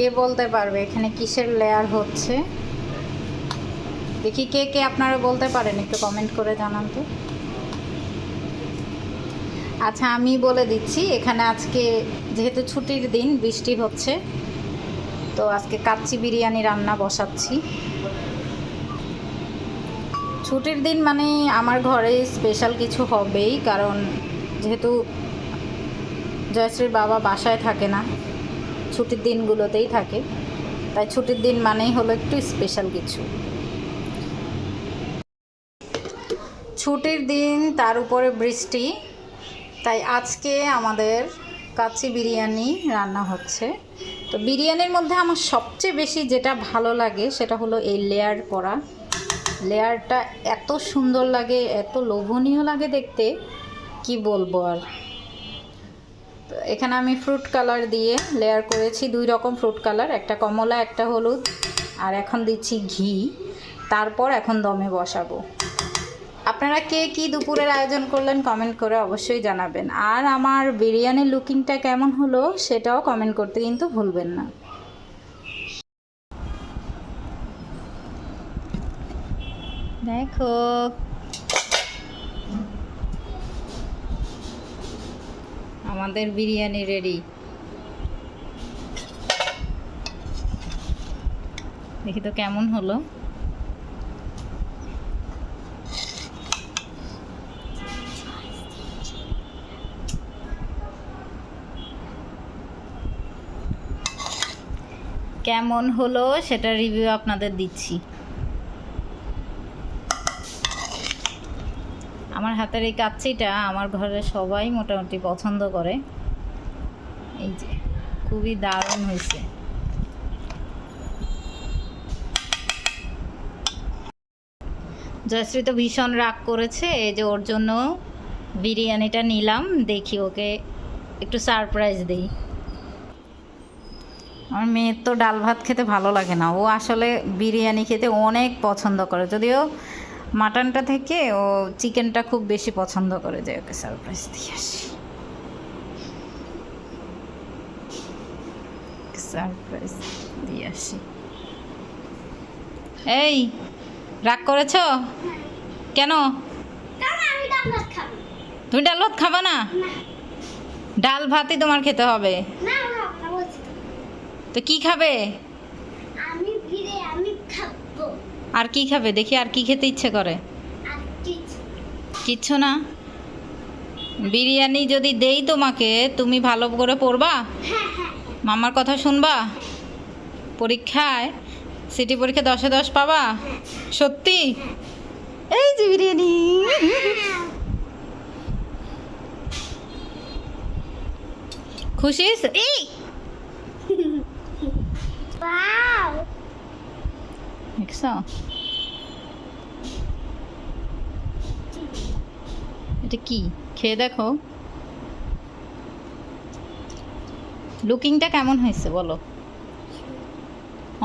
কে বলতে পারবে এখানে কিসের লেয়ার হচ্ছে? দেখি কে কে আপনারা বলতে পারেন, একটু কমেন্ট করে জানান তো। আচ্ছা আমি বলে দিচ্ছি, এখানে আজকে যেহেতু ছুটির দিন, বৃষ্টি হচ্ছে, তো আজকে কাচ্চি বিরিয়ানি রান্না বসাচ্ছি। ছুটির দিন মানে আমার ঘরে স্পেশাল কিছু হবেই, কারণ যেহেতু জয়শ্রীর বাবা বাসায় থাকে না, ছুটির দিনগুলোতেই থাকে, তাই ছুটির দিন মানেই হলো একটু স্পেশাল কিছু। ছুটির দিন, তার উপরে বৃষ্টি, তাই আজকে আমাদের কাচ্চি বিরিয়ানি রান্না হচ্ছে। তো বিরিয়ানির মধ্যে আমার সবচেয়ে বেশি যেটা ভালো লাগে সেটা হলো এই লেয়ার করা। লেয়ারটা এত সুন্দর লাগে, এত লোভনীয় লাগে দেখতে, কি বলবো আর। তো এখানে আমি ফ্রুট কালার দিয়ে লেয়ার করেছি, 2 রকম ফ্রুট কালার, একটা কমলা একটা হলুদ, আর এখন দিচ্ছি ঘি। তারপর এখন দমে বসাবো। আপনারা কে কী দুপুরের আয়োজন করলেন কমেন্ট করে অবশ্যই জানাবেন, আর আমার বিরিয়ানির লুকিংটা কেমন হলো সেটাও কমেন্ট করতে কিন্তু ভুলবেন না। দেখো আমাদের বিরিয়ানি রেডি। দেখি তো কেমন হলো। কেমন হলো সেটা রিভিউ আপনাদের দিচ্ছি। আমার হাতের এই কাচ্চিটা আমার ঘরে সবাই মোটামুটি পছন্দ করে। এই যে খুবই দারুণ হয়েছে। জয়শ্রী তো ভীষণ রাগ করেছে, এই যে ওর জন্য বিরিয়ানিটা নিলাম, দেখি ওকে একটু সারপ্রাইজ দিই। আমার মেয়ের তো ডাল ভাত খেতে ভালো লাগে না, ও আসলে বিরিয়ানি খেতে অনেক পছন্দ করে, যদিও মাটনটা থেকে ও চিকেনটা খুব বেশি পছন্দ করে। যে ওকে সারপ্রাইজ দিয়ে আসি, সারপ্রাইজ দিয়ে আসি। এই রাগ করেছ কেন? তুমি ডাল ভাত খাবা না? ডাল ভাতই তোমার খেতে হবে। তো কি খাবে? আর কি খাবে দেখি, আর কি খেতে ইচ্ছে করে? কিচ্ছু না? বিরিয়ানি যদি দেই তোমাকে, তুমি ভালো করে পড়বা, মামার কথা শুনবা, পরীক্ষায় সিটি পরীক্ষা 10-এ 10 পাবা? সত্যি? এই যে বিরিয়ানি। খুশি? এই দেখছো, এটা কি খেয়ে দেখো, লুকিংটা কেমন হয়েছে বলো?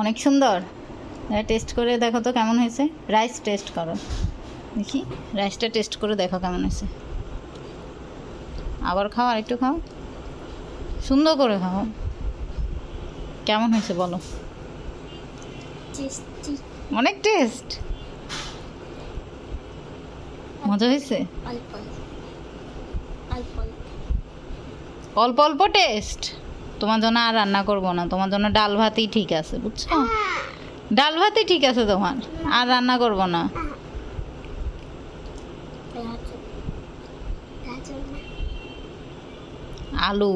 অনেক সুন্দর। টেস্ট করে দেখো তো কেমন হয়েছে। রাইস টেস্ট করো দেখি, রাইসটা টেস্ট করে দেখো কেমন হয়েছে। আবার খাও, আর একটু খাও, সুন্দর করে খাও। কেমন হয়েছে বলো? অনেক টেস্ট, মজা হয়েছে। অল্প অল্প টেস্ট। তোমার জন্য আর রান্না করবো না, তোমার জন্য ডাল ভাতই ঠিক আছে, বুঝছো? ডাল ভাতই ঠিক আছে তোমার, আর রান্না করবো না। আলু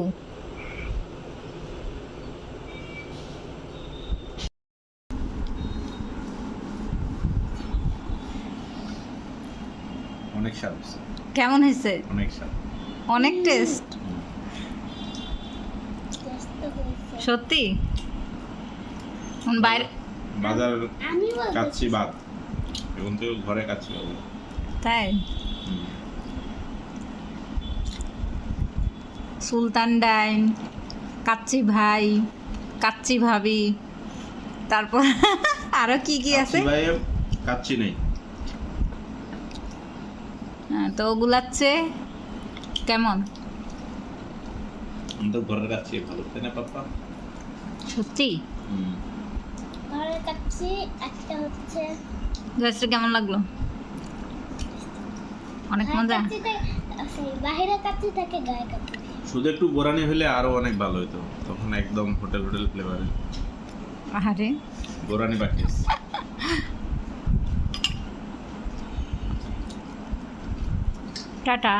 অনেক স্বাদ। কেমন হয়েছে? অনেক স্বাদ, অনেক টেস্ট। সত্যি? বাইরে বাজার কাচ্চি বাদ, এখন তো ঘরে কাচ্চি হবে। তাই? সুলতান ডাইন, কাচ্চি ভাই, কাচ্চি ভাবি, তারপর আরো কি কি আছে? কাচ্চি নেই। হ্যাঁ, তো ওগুলাচ্ছে কেমন? তো ঘরের কাচ্চি ভালো, তাই না পাপ্পা? সত্যি? ঘরের কাচ্চি একটা হচ্ছে জয়শ্রী কেমন লাগলো? অনেক মজা। বাহিরের কাচ্চি থাকে গায়ে কাচ্চি। শুধু একটু গোরানি হলে আরো অনেক ভালো হতো, তখন একদম হোটেল ফ্লেভারে। আরে গোরানি প্র্যাকটিস। টাটা।